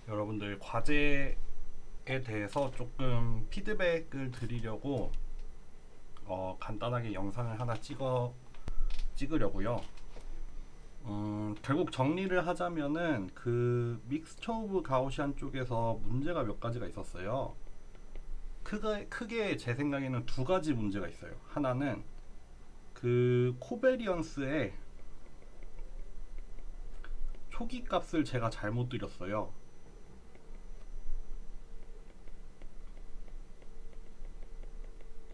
여러분들 과제에 대해서 조금 피드백을 드리려고 간단하게 영상을 하나 찍으려고요. 결국 정리를 하자면은 그 믹스처 오브 가우시안 쪽에서 문제가 몇 가지가 있었어요. 크게 제 생각에는 두 가지 문제가 있어요. 하나는 그 코베리언스의 초기 값을 제가 잘못 드렸어요.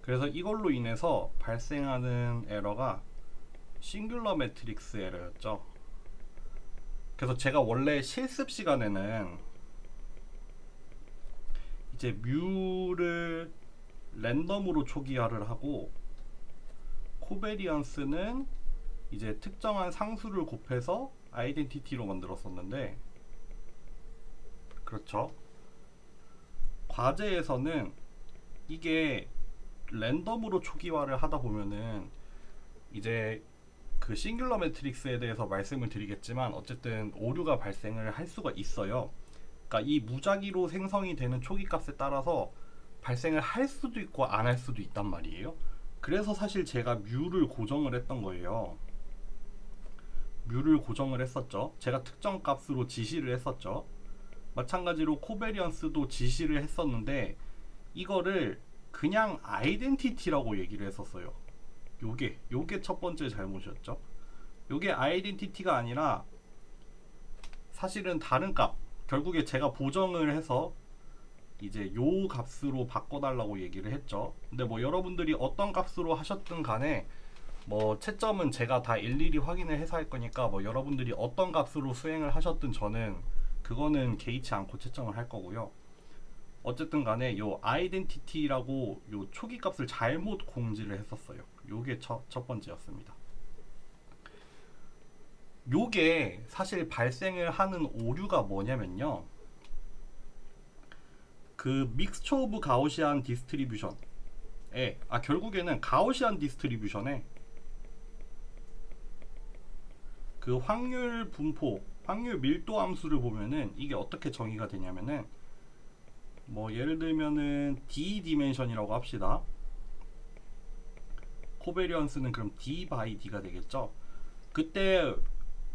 그래서 이걸로 인해서 발생하는 에러가 싱귤러 매트릭스 에러였죠. 그래서 제가 원래 실습 시간에는 이제 뮤를 랜덤으로 초기화를 하고 코베리언스는 이제 특정한 상수를 곱해서 아이덴티티로 만들었었는데, 그렇죠. 과제에서는 이게 랜덤으로 초기화를 하다 보면은 이제 그 싱귤러 매트릭스에 대해서 말씀을 드리겠지만 어쨌든 오류가 발생을 할 수가 있어요. 그러니까 이 무작위로 생성이 되는 초기 값에 따라서 발생을 할 수도 있고 안 할 수도 있단 말이에요. 그래서 사실 제가 뮤를 고정을 했던 거예요. 뮤를 고정을 했었죠. 제가 특정 값으로 지시를 했었죠. 마찬가지로 코베리언스도 지시를 했었는데 이거를 그냥 아이덴티티라고 얘기를 했었어요. 요게 첫 번째 잘못이었죠. 요게 아이덴티티가 아니라 사실은 다른 값, 결국에 제가 보정을 해서 이제 요 값으로 바꿔달라고 얘기를 했죠. 근데 뭐 여러분들이 어떤 값으로 하셨든 간에 뭐 채점은 제가 다 일일이 확인을 해서 할 거니까 뭐 여러분들이 어떤 값으로 수행을 하셨든 저는 그거는 개의치 않고 채점을 할 거고요. 어쨌든 간에 요 아이덴티티라고 요 초기 값을 잘못 공지를 했었어요. 요게 첫 번째였습니다. 요게 사실 발생을 하는 오류가 뭐냐면요, 그 믹스처 오브 가우시안 디스트리뷰션에 결국에는 가우시안 디스트리뷰션에 그 확률 분포, 확률 밀도 함수를 보면은 이게 어떻게 정의가 되냐면은 뭐 예를 들면은 D 디멘션이라고 합시다. 코베리언스는 그럼 D 바이 D가 되겠죠. 그때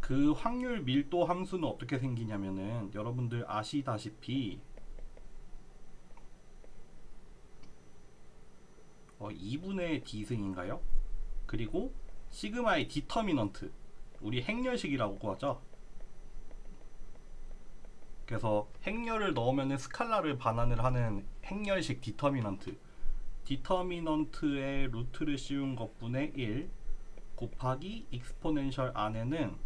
그 확률 밀도 함수는 어떻게 생기냐면은 여러분들 아시다시피 2분의 D승인가요? 그리고 시그마의 디터미넌트, 우리 행렬식이라고 하죠. 그래서 행렬을 넣으면 스칼라를 반환을 하는 행렬식 디터미넌트의 루트를 씌운 것분의 1 곱하기 익스포넨셜 안에는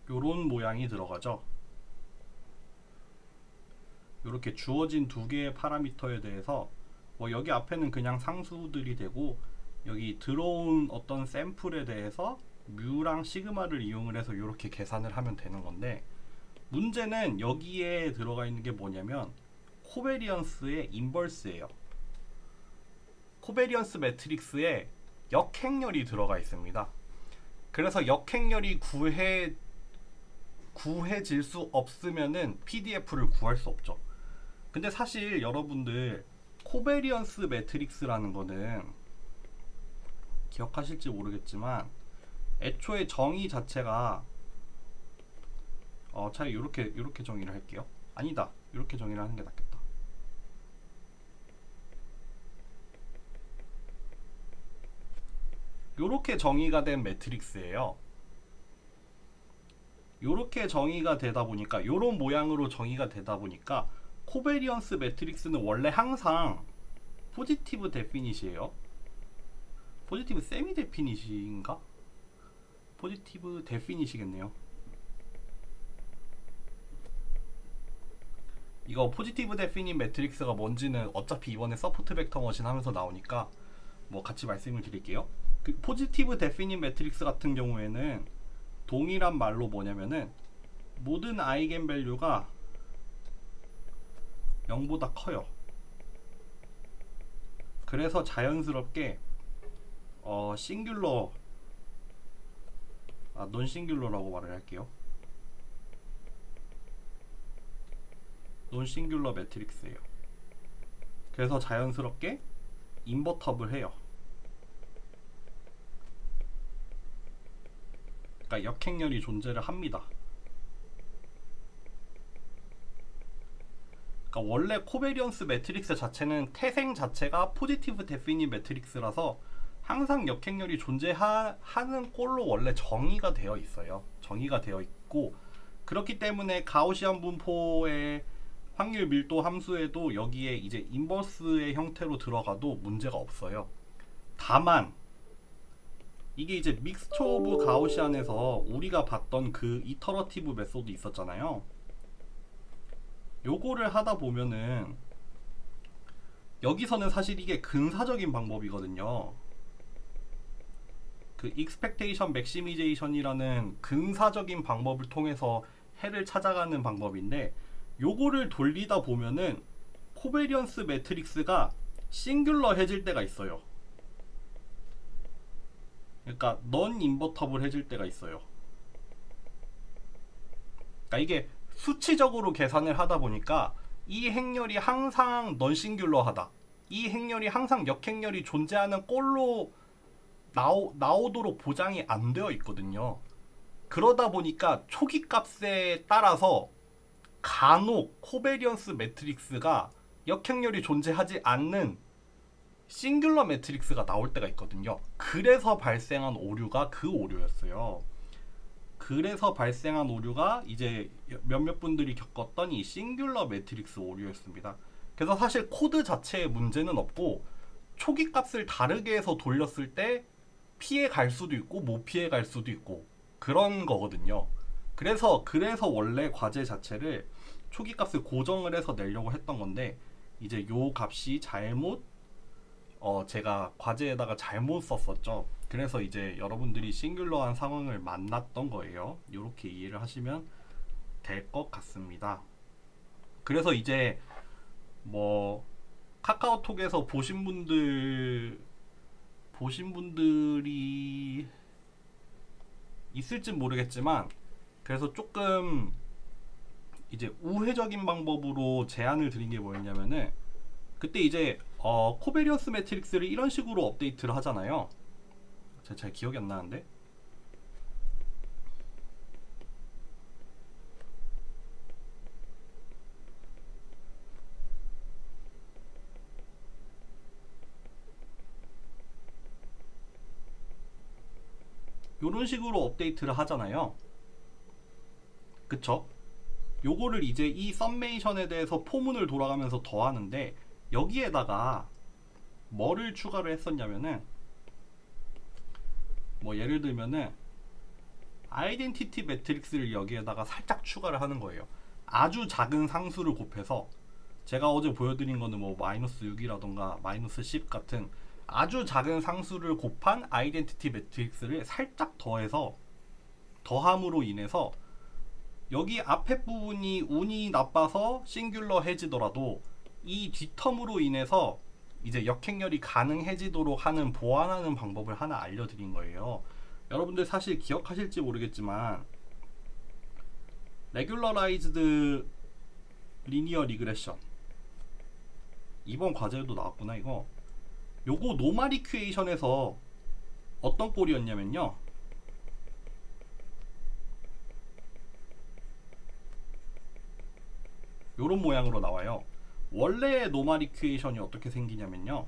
요런 모양이 들어가죠. 이렇게 주어진 두 개의 파라미터에 대해서 뭐 여기 앞에는 그냥 상수들이 되고 여기 들어온 어떤 샘플에 대해서 뮤랑 시그마를 이용을 해서 이렇게 계산을 하면 되는 건데, 문제는 여기에 들어가 있는 게 뭐냐면 코베리언스의 인버스예요. 코베리언스 매트릭스에 역행렬이 들어가 있습니다. 그래서 역행렬이 구해질 수 없으면은 PDF를 구할 수 없죠. 근데 사실 여러분들 코베리언스 매트릭스라는 거는 기억하실지 모르겠지만 애초에 정의 자체가 차라리 이렇게 정의를 할게요. 아니다, 이렇게 정의를 하는 게 낫겠다. 요렇게 정의가 된 매트릭스예요. 요렇게 정의가 되다 보니까, 요런 모양으로 정의가 되다 보니까 코베리언스 매트릭스는 원래 항상 포지티브 데피닛이에요. 포지티브 세미 데피닛인가? 포지티브 데피닛이겠네요. 이거 포지티브 데피닛 매트릭스가 뭔지는 어차피 이번에 서포트 벡터 머신 하면서 나오니까 뭐 같이 말씀을 드릴게요. 그 포지티브 데피닛 매트릭스 같은 경우에는 동일한 말로 뭐냐면은 모든 아이겐 밸류가 0보다 커요. 그래서 자연스럽게 싱귤러, 논 싱귤러라고 말을 할게요. 논 싱귤러 매트릭스예요. 그래서 자연스럽게 인버터블 해요. 그러니까 역행렬이 존재를 합니다. 그러니까 원래 코베리언스 매트릭스 자체는 태생 자체가 포지티브 데피닛 매트릭스라서 항상 역행렬이 존재하는 꼴로 원래 정의가 되어 있어요. 정의가 되어 있고, 그렇기 때문에 가우시안 분포의 확률 밀도 함수에도 여기에 이제 인버스의 형태로 들어가도 문제가 없어요. 다만 이게 이제 믹스처 오브 가우시안에서 우리가 봤던 그 이터러티브 메소드 있었잖아요. 요거를 하다 보면은 여기서는 사실 이게 근사적인 방법이거든요. 그 익스펙테이션 맥시미제이션이라는 근사적인 방법을 통해서 해를 찾아가는 방법인데, 요거를 돌리다 보면은 코베리언스 매트릭스가 싱귤러해질 때가 있어요. 그러니까 넌 인버터블해질 때가 있어요. 그러니까 이게 수치적으로 계산을 하다 보니까 이 행렬이 항상 넌 싱귤러하다, 이 행렬이 항상 역행렬이 존재하는 꼴로 나오도록 보장이 안 되어 있거든요. 그러다 보니까 초기 값에 따라서 간혹 코베리언스 매트릭스가 역행렬이 존재하지 않는 싱귤러 매트릭스가 나올 때가 있거든요. 그래서 발생한 오류가 그 오류였어요. 그래서 발생한 오류가 이제 몇몇 분들이 겪었던 이 싱귤러 매트릭스 오류였습니다. 그래서 사실 코드 자체에 문제는 없고, 초기 값을 다르게 해서 돌렸을 때 피해 갈 수도 있고 못 피해 갈 수도 있고 그런 거거든요. 그래서 원래 과제 자체를 초기 값을 고정을 해서 내려고 했던 건데, 이제 요 값이 잘못 제가 과제에다가 잘못 썼었죠. 그래서 이제 여러분들이 싱귤러한 상황을 만났던 거예요. 이렇게 이해를 하시면 될 것 같습니다. 그래서 이제 뭐 카카오톡에서 보신 분들이 있을진 모르겠지만, 그래서 조금 이제 우회적인 방법으로 제안을 드린 게 뭐였냐면은, 그때 이제 코베리언스 매트릭스를 이런 식으로 업데이트를 하잖아요. 제가 잘 기억이 안 나는데, 요런 식으로 업데이트를 하잖아요. 그쵸? 요거를 이제 이 썸메이션에 대해서 포문을 돌아가면서 더하는데, 여기에다가 뭐를 추가를 했었냐면은, 뭐 예를 들면은 아이덴티티 매트릭스를 여기에다가 살짝 추가를 하는 거예요. 아주 작은 상수를 곱해서, 제가 어제 보여드린 거는 뭐 마이너스 6이라던가 마이너스 10 같은 아주 작은 상수를 곱한 아이덴티티 매트릭스를 살짝 더해서, 더함으로 인해서 여기 앞에 부분이 운이 나빠서 싱귤러해지더라도 이 뒷텀으로 인해서 이제 역행렬이 가능해지도록 하는 보완하는 방법을 하나 알려드린 거예요. 여러분들 사실 기억하실지 모르겠지만, 레귤러라이즈드 리니어 리그레션, 이번 과제에도 나왔구나 이거. 요거 노멀 이퀘이션에서 어떤 꼴이었냐면요, 요런 모양으로 나와요. 원래의 노멀 이퀘이션이 어떻게 생기냐면요,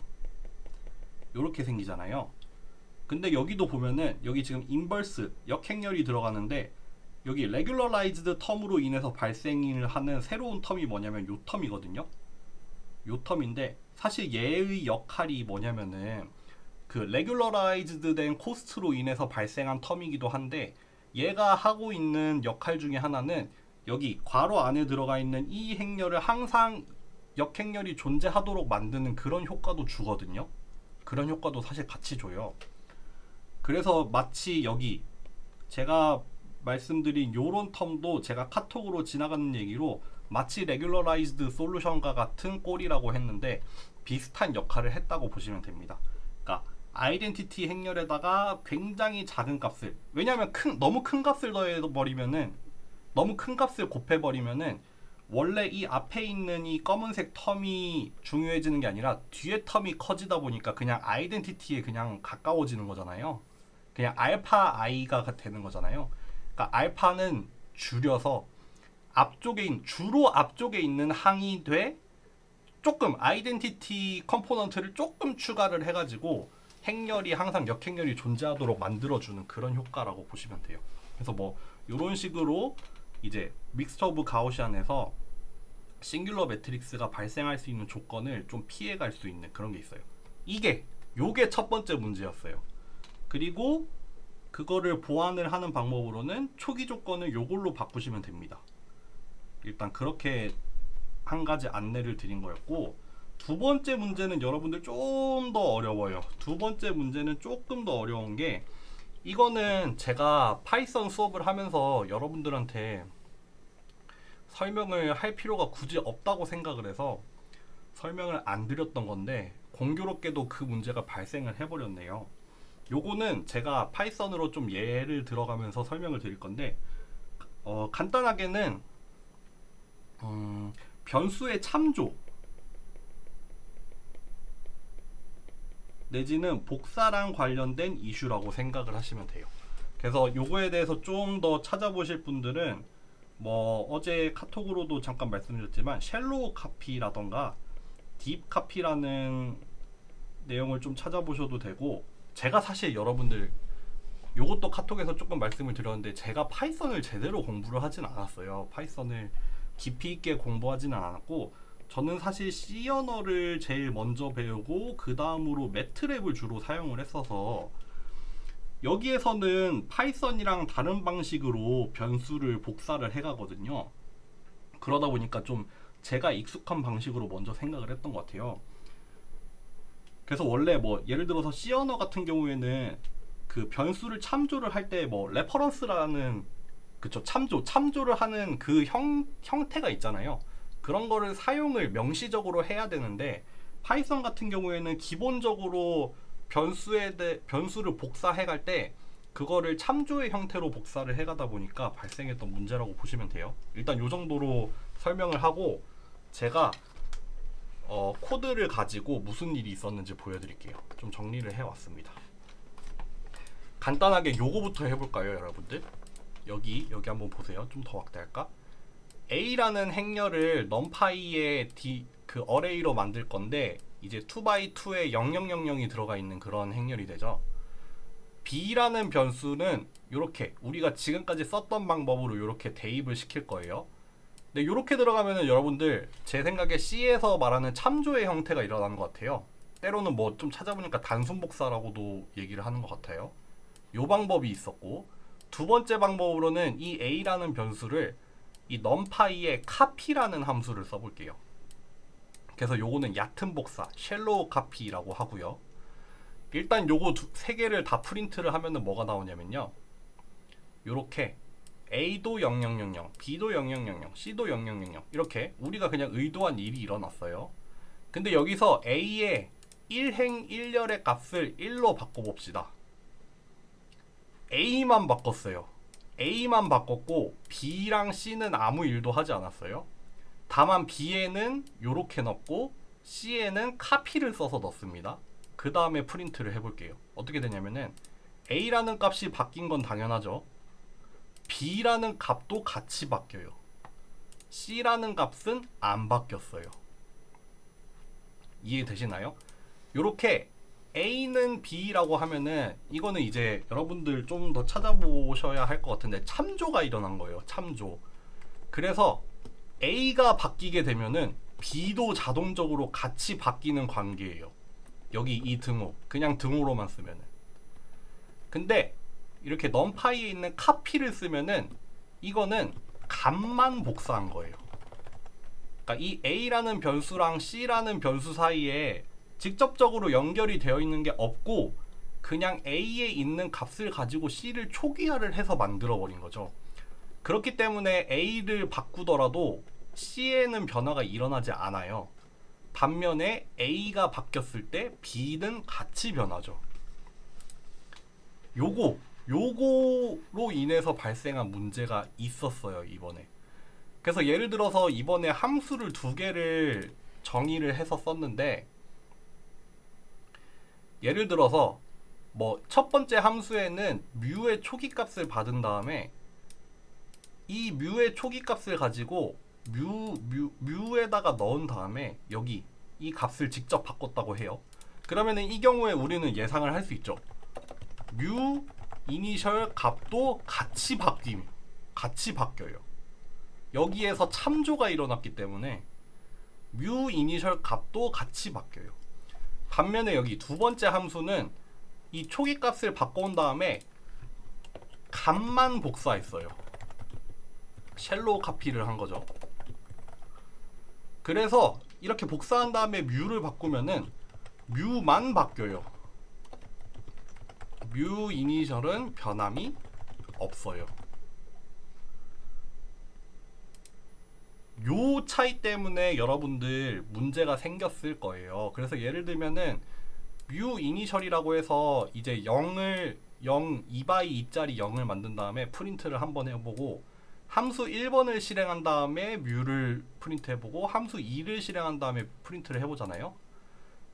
요렇게 생기잖아요. 근데 여기도 보면은 여기 지금 인버스 역행렬이 들어가는데, 여기 레귤러라이즈드 텀으로 인해서 발생을 하는 새로운 텀이 뭐냐면 요 텀이거든요. 요 텀인데, 사실 얘의 역할이 뭐냐면은 그 레귤러라이즈드 된 코스트로 인해서 발생한 텀이기도 한데, 얘가 하고 있는 역할 중에 하나는 여기 괄호 안에 들어가 있는 이 행렬을 항상 역행렬이 존재하도록 만드는 그런 효과도 주거든요. 그런 효과도 사실 같이 줘요. 그래서 마치 여기 제가 말씀드린 요런 텀도 제가 카톡으로 지나가는 얘기로 마치 레귤러라이즈드 솔루션과 같은 꼴이라고 했는데, 비슷한 역할을 했다고 보시면 됩니다. 그러니까 아이덴티티 행렬에다가 굉장히 작은 값을, 왜냐하면 너무 큰 값을 더해버리면은, 너무 큰 값을 곱해버리면은 원래 이 앞에 있는 이 검은색 텀이 중요해지는 게 아니라 뒤에 텀이 커지다 보니까 그냥 아이덴티티에 그냥 가까워지는 거잖아요. 그냥 알파 i가 되는 거잖아요. 그러니까 알파는 줄여서 주로 앞쪽에 있는 항이 돼 조금 아이덴티티 컴포넌트를 조금 추가를 해가지고 행렬이 항상 역행렬이 존재하도록 만들어주는 그런 효과라고 보시면 돼요. 그래서 뭐 이런 식으로 이제 믹스처 오브 가우시안에서 싱귤러 매트릭스가 발생할 수 있는 조건을 좀 피해갈 수 있는 그런 게 있어요. 요게 첫 번째 문제였어요. 그리고 그거를 보완을 하는 방법으로는 초기 조건을 요걸로 바꾸시면 됩니다. 일단 그렇게 한 가지 안내를 드린 거였고, 두 번째 문제는 여러분들 좀 더 어려워요. 두 번째 문제는 조금 더 어려운 게, 이거는 제가 파이썬 수업을 하면서 여러분들한테 설명을 할 필요가 굳이 없다고 생각을 해서 설명을 안 드렸던 건데, 공교롭게도 그 문제가 발생을 해버렸네요. 요거는 제가 파이썬으로 좀 예를 들어가면서 설명을 드릴 건데, 간단하게는 변수의 참조 내지는 복사랑 관련된 이슈라고 생각을 하시면 돼요. 그래서 요거에 대해서 좀 더 찾아보실 분들은 뭐 어제 카톡으로도 잠깐 말씀드렸지만 쉘로우 카피라던가 딥 카피라는 내용을 좀 찾아보셔도 되고, 제가 사실 여러분들 요것도 카톡에서 조금 말씀을 드렸는데, 제가 파이썬을 제대로 공부를 하진 않았어요. 파이썬을 깊이 있게 공부하지는 않았고, 저는 사실 C 언어를 제일 먼저 배우고 그 다음으로 매트랩을 주로 사용을 했어서, 여기에서는 파이썬이랑 다른 방식으로 변수를 복사를 해가거든요. 그러다 보니까 좀 제가 익숙한 방식으로 먼저 생각을 했던 것 같아요. 그래서 원래 뭐 예를 들어서 C 언어 같은 경우에는 그 변수를 참조를 할 때 뭐 레퍼런스라는, 그쵸, 참조를 하는 그 형태가 있잖아요. 그런 거를 사용을 명시적으로 해야 되는데, 파이썬 같은 경우에는 기본적으로 변수를 복사해 갈 때 그거를 참조의 형태로 복사를 해가다 보니까 발생했던 문제라고 보시면 돼요. 일단 요 정도로 설명을 하고, 제가 코드를 가지고 무슨 일이 있었는지 보여드릴게요. 좀 정리를 해왔습니다. 간단하게 요거부터 해볼까요, 여러분들? 여기 한번 보세요. 좀 더 확대할까? A라는 행렬을 numPy의 그 어레이로 만들 건데, 이제 2x2에 0000이 들어가 있는 그런 행렬이 되죠. B라는 변수는 이렇게 우리가 지금까지 썼던 방법으로 이렇게 대입을 시킬 거예요. 근데 이렇게 들어가면은 여러분들 제 생각에 C에서 말하는 참조의 형태가 일어나는 것 같아요. 때로는 뭐 좀 찾아보니까 단순 복사라고도 얘기를 하는 것 같아요. 요 방법이 있었고, 두 번째 방법으로는 이 A라는 변수를 이 numpy의 copy라는 함수를 써볼게요. 그래서 요거는 얕은 복사, shallow copy라고 하고요. 일단 요거 세 개를 다 프린트를 하면은 뭐가 나오냐면요, 요렇게 A도 0000, B도 0000, C도 0000 이렇게 우리가 그냥 의도한 일이 일어났어요. 근데 여기서 A의 1행 1열의 값을 1로 바꿔봅시다. A만 바꿨어요. A만 바꿨고 B랑 C는 아무 일도 하지 않았어요. 다만 B에는 요렇게 넣고 C에는 카피를 써서 넣습니다. 그 다음에 프린트를 해볼게요. 어떻게 되냐면은 A라는 값이 바뀐 건 당연하죠. B라는 값도 같이 바뀌어요. C라는 값은 안 바뀌었어요. 이해되시나요? 요렇게 A는 B라고 하면은 이거는 이제 여러분들 좀 더 찾아보셔야 할 것 같은데, 참조가 일어난 거예요. 참조. 그래서 A가 바뀌게 되면은 B도 자동적으로 같이 바뀌는 관계예요. 여기 이 등호, 그냥 등호로만 쓰면은. 근데 이렇게 numpy에 있는 copy를 쓰면은 이거는 값만 복사한 거예요. 그러니까 이 A라는 변수랑 C라는 변수 사이에 직접적으로 연결이 되어 있는 게 없고, 그냥 A에 있는 값을 가지고 C를 초기화를 해서 만들어 버린 거죠. 그렇기 때문에 A를 바꾸더라도 C에는 변화가 일어나지 않아요. 반면에 A가 바뀌었을 때 B는 같이 변하죠. 요거로 인해서 발생한 문제가 있었어요, 이번에. 그래서 예를 들어서 이번에 함수를 두 개를 정의를 해서 썼는데, 예를 들어서 뭐 첫 번째 함수에는 뮤의 초기값을 받은 다음에 이 뮤의 초기값을 가지고 뮤에다가 넣은 다음에 여기 이 값을 직접 바꿨다고 해요. 그러면은 이 경우에 우리는 예상을 할 수 있죠. 뮤 이니셜 값도 같이 바뀌어요. 여기에서 참조가 일어났기 때문에 뮤 이니셜 값도 같이 바뀌어요. 반면에 여기 두 번째 함수는 이 초기 값을 바꿔온 다음에 값만 복사했어요. 쉘로우 카피를 한 거죠. 그래서 이렇게 복사한 다음에 뮤를 바꾸면은 뮤만 바뀌어요. 뮤 이니셜은 변함이 없어요. 요 차이 때문에 여러분들 문제가 생겼을 거예요. 그래서 예를 들면은 뮤 이니셜이라고 해서 이제 0을 2x 2짜리 0을 만든 다음에 프린트를 한번 해보고, 함수 1번을 실행한 다음에 뮤를 프린트 해보고 함수 2를 실행한 다음에 프린트를 해보잖아요.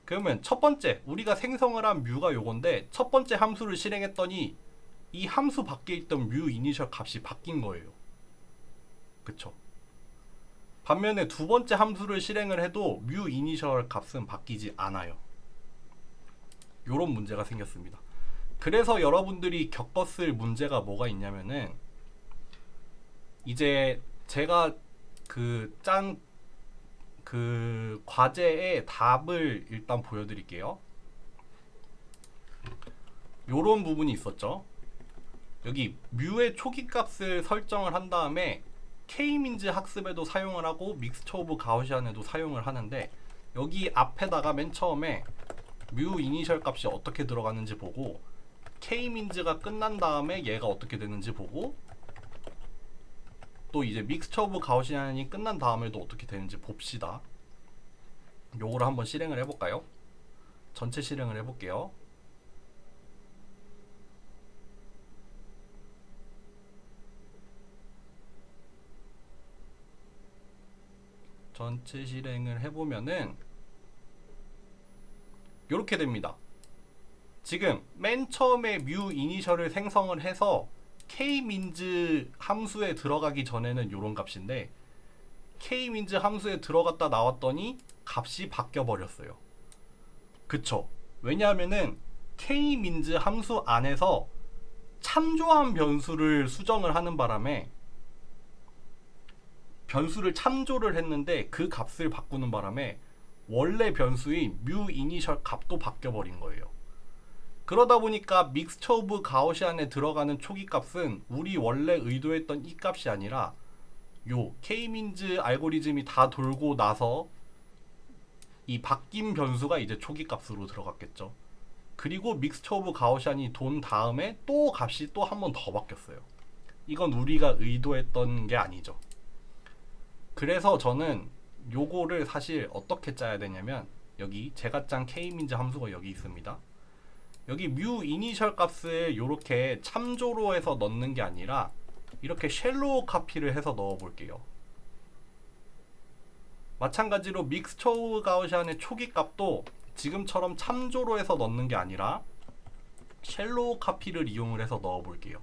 그러면 첫 번째 우리가 생성을 한 뮤가 요건데, 첫 번째 함수를 실행했더니 이 함수 밖에 있던 뮤 이니셜 값이 바뀐 거예요. 그쵸? 반면에 두 번째 함수를 실행을 해도 뮤 이니셜 값은 바뀌지 않아요. 요런 문제가 생겼습니다. 그래서 여러분들이 겪었을 문제가 뭐가 있냐면은, 이제 제가 짠 과제의 답을 일단 보여드릴게요. 요런 부분이 있었죠. 여기 뮤의 초기 값을 설정을 한 다음에 K민즈 학습에도 사용을 하고 믹스처 오브 가우시안에도 사용을 하는데, 여기 앞에다가 맨 처음에 뮤 이니셜 값이 어떻게 들어가는지 보고, K민즈가 끝난 다음에 얘가 어떻게 되는지 보고, 또 이제 믹스처 오브 가우시안이 끝난 다음에도 어떻게 되는지 봅시다. 요거를 한번 실행을 해볼까요? 전체 실행을 해볼게요. 전체 실행을 해보면은 요렇게 됩니다. 지금 맨 처음에 뮤 이니셜을 생성을 해서 K민즈 함수에 들어가기 전에는 요런 값인데, K민즈 함수에 들어갔다 나왔더니 값이 바뀌어 버렸어요. 그쵸? 왜냐하면은 K민즈 함수 안에서 참조한 변수를 수정을 하는 바람에, 변수를 참조를 했는데 그 값을 바꾸는 바람에 원래 변수인 뮤 이니셜 값도 바뀌어 버린 거예요. 그러다 보니까 믹스처 오브 가우시안에 들어가는 초기 값은 우리 원래 의도했던 이 값이 아니라 요 K민즈 알고리즘이 다 돌고 나서 이 바뀐 변수가 이제 초기 값으로 들어갔겠죠. 그리고 믹스처 오브 가우시안이 돈 다음에 또 값이 또 한 번 더 바뀌었어요. 이건 우리가 의도했던 게 아니죠. 그래서 저는 요거를 사실 어떻게 짜야 되냐면, 여기 제가 짠 K민즈 함수가 여기 있습니다. 여기 뮤 이니셜 값을 요렇게 참조로 해서 넣는 게 아니라 이렇게 쉘로우 카피를 해서 넣어 볼게요. 마찬가지로 믹스처 오브 가우시안의 초기 값도 지금처럼 참조로 해서 넣는 게 아니라 쉘로우 카피를 이용을 해서 넣어 볼게요.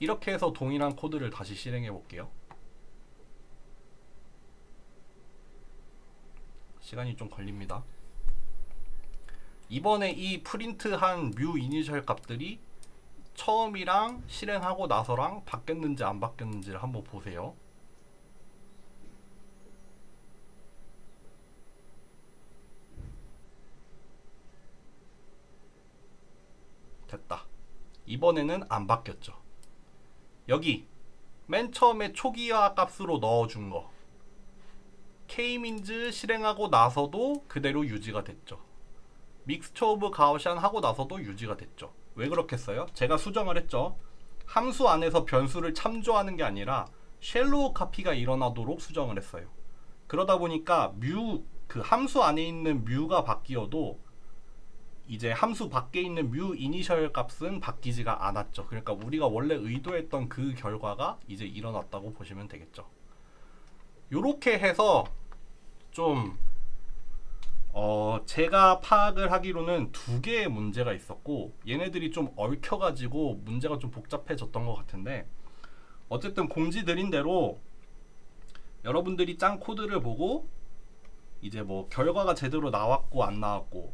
이렇게 해서 동일한 코드를 다시 실행해 볼게요. 시간이 좀 걸립니다. 이번에 이 프린트한 뮤 이니셜 값들이 처음이랑 실행하고 나서랑 바뀌었는지 안 바뀌었는지를 한번 보세요. 됐다. 이번에는 안 바뀌었죠. 여기 맨 처음에 초기화 값으로 넣어준 거 K민즈 실행하고 나서도 그대로 유지가 됐죠. 믹스처 오브 가우시안 하고 나서도 유지가 됐죠. 왜 그렇겠어요? 제가 수정을 했죠. 함수 안에서 변수를 참조하는 게 아니라 쉘로우 카피가 일어나도록 수정을 했어요. 그러다 보니까 뮤, 그 함수 안에 있는 뮤가 바뀌어도 이제 함수 밖에 있는 뮤 이니셜 값은 바뀌지가 않았죠. 그러니까 우리가 원래 의도했던 그 결과가 이제 일어났다고 보시면 되겠죠. 요렇게 해서 좀 제가 파악을 하기로는 두 개의 문제가 있었고 얘네들이 좀 얽혀가지고 문제가 좀 복잡해졌던 것 같은데, 어쨌든 공지 드린 대로 여러분들이 짠 코드를 보고 이제 뭐 결과가 제대로 나왔고 안 나왔고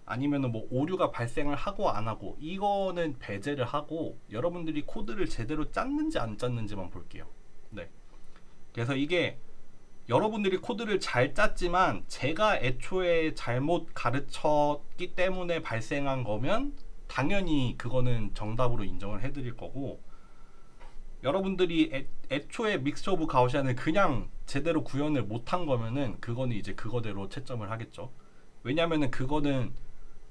아니면은 뭐 오류가 발생을 하고 안 하고 이거는 배제를 하고 여러분들이 코드를 제대로 짰는지 안 짰는지만 볼게요. 네. 그래서 이게 여러분들이 코드를 잘 짰지만 제가 애초에 잘못 가르쳤기 때문에 발생한 거면 당연히 그거는 정답으로 인정을 해드릴 거고, 여러분들이 애초에 믹스처 오브 가우시안을 그냥 제대로 구현을 못한 거면은 그거는 이제 그거대로 채점을 하겠죠. 왜냐면은 그거는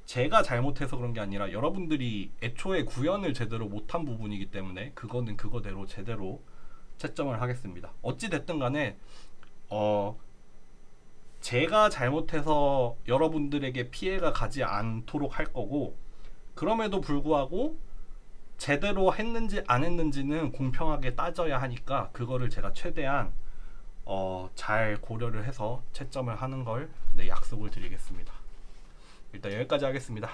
제가 잘못해서 그런 게 아니라 여러분들이 애초에 구현을 제대로 못한 부분이기 때문에 그거는 그거대로 제대로 채점을 하겠습니다. 어찌 됐든 간에 제가 잘못해서 여러분들에게 피해가 가지 않도록 할 거고, 그럼에도 불구하고 제대로 했는지 안 했는지는 공평하게 따져야 하니까 그거를 제가 최대한 잘 고려를 해서 채점을 하는 걸 약속을 드리겠습니다. 일단 여기까지 하겠습니다.